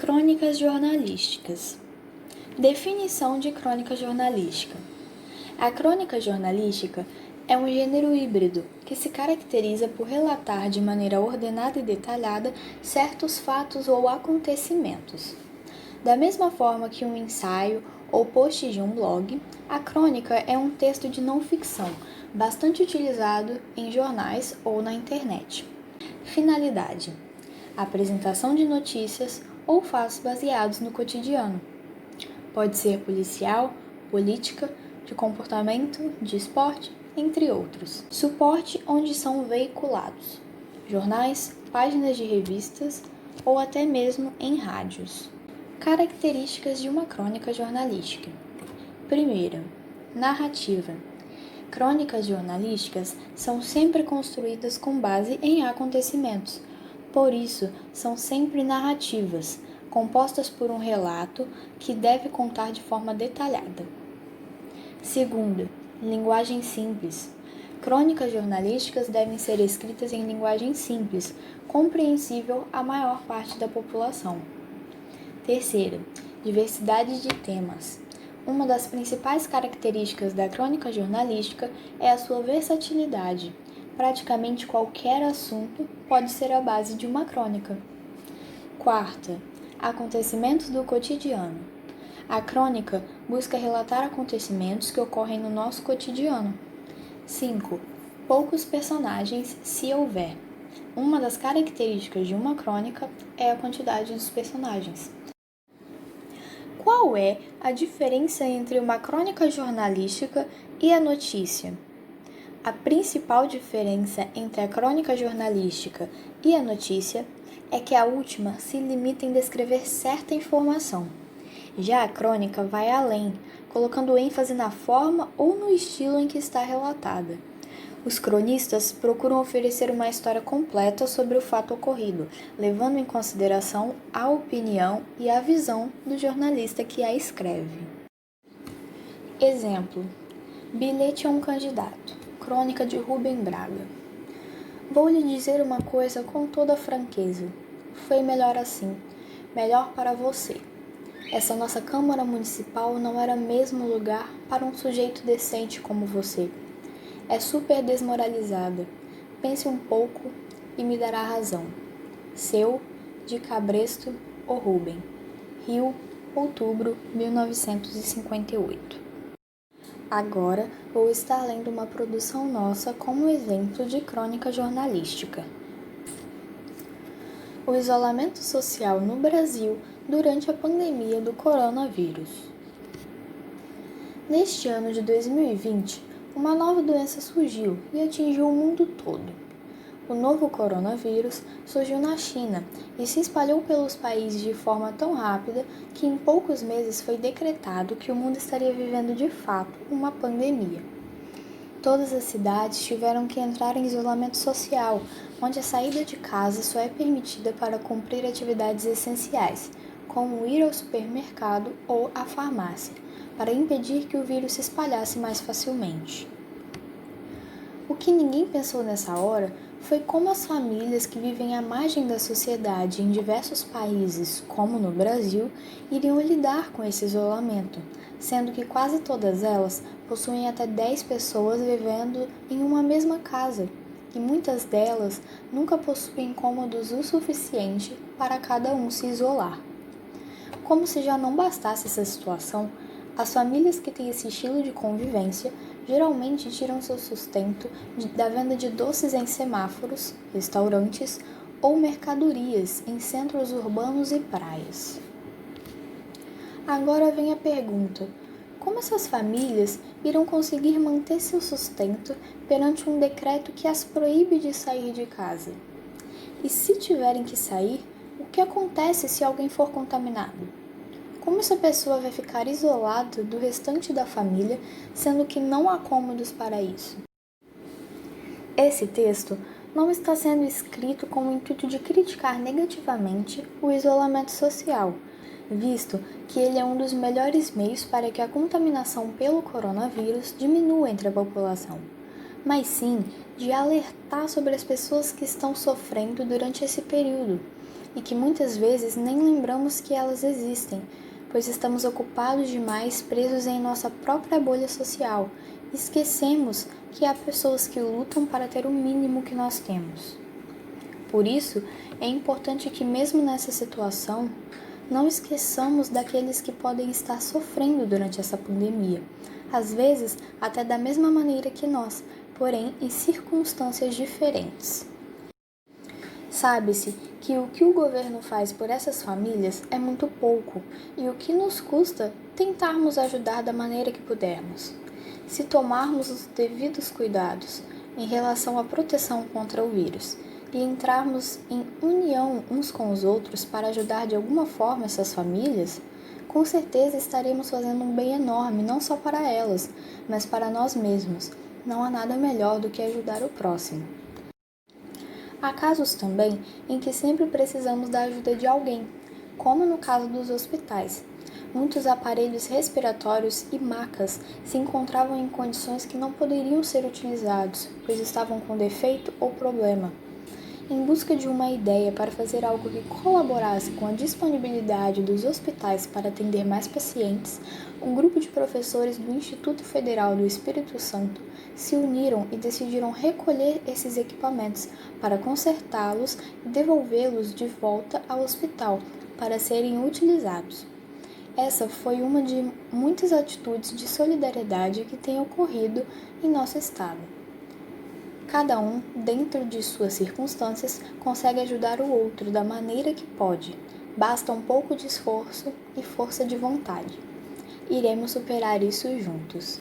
Crônicas jornalísticas. Definição de crônica jornalística. A crônica jornalística é um gênero híbrido que se caracteriza por relatar de maneira ordenada e detalhada certos fatos ou acontecimentos. Da mesma forma que um ensaio ou post de um blog, a crônica é um texto de não-ficção, bastante utilizado em jornais ou na internet. Finalidade: apresentação de notícias ou fatos baseados no cotidiano. Pode ser policial, política, de comportamento, de esporte, entre outros. Suporte onde são veiculados: jornais, páginas de revistas ou até mesmo em rádios. Características de uma crônica jornalística. Primeira, narrativa. Crônicas jornalísticas são sempre construídas com base em acontecimentos. Por isso, são sempre narrativas, compostas por um relato que deve contar de forma detalhada. Segunda, linguagem simples. Crônicas jornalísticas devem ser escritas em linguagem simples, compreensível à maior parte da população. Terceira, diversidade de temas. Uma das principais características da crônica jornalística é a sua versatilidade. Praticamente qualquer assunto pode ser a base de uma crônica. Quarta, acontecimentos do cotidiano. A crônica busca relatar acontecimentos que ocorrem no nosso cotidiano. 5. Poucos personagens, se houver. Uma das características de uma crônica é a quantidade dos personagens. Qual é a diferença entre uma crônica jornalística e a notícia? A principal diferença entre a crônica jornalística e a notícia é que a última se limita em descrever certa informação. Já a crônica vai além, colocando ênfase na forma ou no estilo em que está relatada. Os cronistas procuram oferecer uma história completa sobre o fato ocorrido, levando em consideração a opinião e a visão do jornalista que a escreve. Exemplo: Bilhete a um candidato. Crônica de Rubem Braga. Vou lhe dizer uma coisa com toda franqueza. Foi melhor assim. Melhor para você. Essa nossa Câmara Municipal não era mesmo lugar para um sujeito decente como você. É super desmoralizada. Pense um pouco e me dará razão. Seu, de Cabresto, o Rubem. Rio, outubro, 1958. Agora vou estar lendo uma produção nossa como exemplo de crônica jornalística. O isolamento social no Brasil durante a pandemia do coronavírus. Neste ano de 2020, uma nova doença surgiu e atingiu o mundo todo. O novo coronavírus surgiu na China e se espalhou pelos países de forma tão rápida que em poucos meses foi decretado que o mundo estaria vivendo de fato uma pandemia. Todas as cidades tiveram que entrar em isolamento social, onde a saída de casa só é permitida para cumprir atividades essenciais, como ir ao supermercado ou à farmácia, para impedir que o vírus se espalhasse mais facilmente. O que ninguém pensou nessa hora foi como as famílias que vivem à margem da sociedade em diversos países, como no Brasil, iriam lidar com esse isolamento, sendo que quase todas elas possuem até 10 pessoas vivendo em uma mesma casa, e muitas delas nunca possuem cômodos o suficiente para cada um se isolar. Como se já não bastasse essa situação, as famílias que têm esse estilo de convivência geralmente tiram seu sustento da venda de doces em semáforos, restaurantes ou mercadorias em centros urbanos e praias. Agora vem a pergunta: como essas famílias irão conseguir manter seu sustento perante um decreto que as proíbe de sair de casa? E se tiverem que sair, o que acontece se alguém for contaminado? Como essa pessoa vai ficar isolada do restante da família, sendo que não há cômodos para isso? Esse texto não está sendo escrito com o intuito de criticar negativamente o isolamento social, visto que ele é um dos melhores meios para que a contaminação pelo coronavírus diminua entre a população, mas sim de alertar sobre as pessoas que estão sofrendo durante esse período, e que muitas vezes nem lembramos que elas existem, pois estamos ocupados demais, presos em nossa própria bolha social. Esquecemos que há pessoas que lutam para ter o mínimo que nós temos. Por isso, é importante que, mesmo nessa situação, não esqueçamos daqueles que podem estar sofrendo durante essa pandemia, às vezes até da mesma maneira que nós, porém em circunstâncias diferentes. Sabe-se que o que o governo faz por essas famílias é muito pouco e o que nos custa tentarmos ajudar da maneira que pudermos. Se tomarmos os devidos cuidados em relação à proteção contra o vírus e entrarmos em união uns com os outros para ajudar de alguma forma essas famílias, com certeza estaremos fazendo um bem enorme não só para elas, mas para nós mesmos. Não há nada melhor do que ajudar o próximo. Há casos também em que sempre precisamos da ajuda de alguém, como no caso dos hospitais. Muitos aparelhos respiratórios e macas se encontravam em condições que não poderiam ser utilizados, pois estavam com defeito ou problema. Em busca de uma ideia para fazer algo que colaborasse com a disponibilidade dos hospitais para atender mais pacientes, um grupo de professores do Instituto Federal do Espírito Santo se uniram e decidiram recolher esses equipamentos para consertá-los e devolvê-los de volta ao hospital para serem utilizados. Essa foi uma de muitas atitudes de solidariedade que têm ocorrido em nosso estado. Cada um, dentro de suas circunstâncias, consegue ajudar o outro da maneira que pode. Basta um pouco de esforço e força de vontade. Iremos superar isso juntos.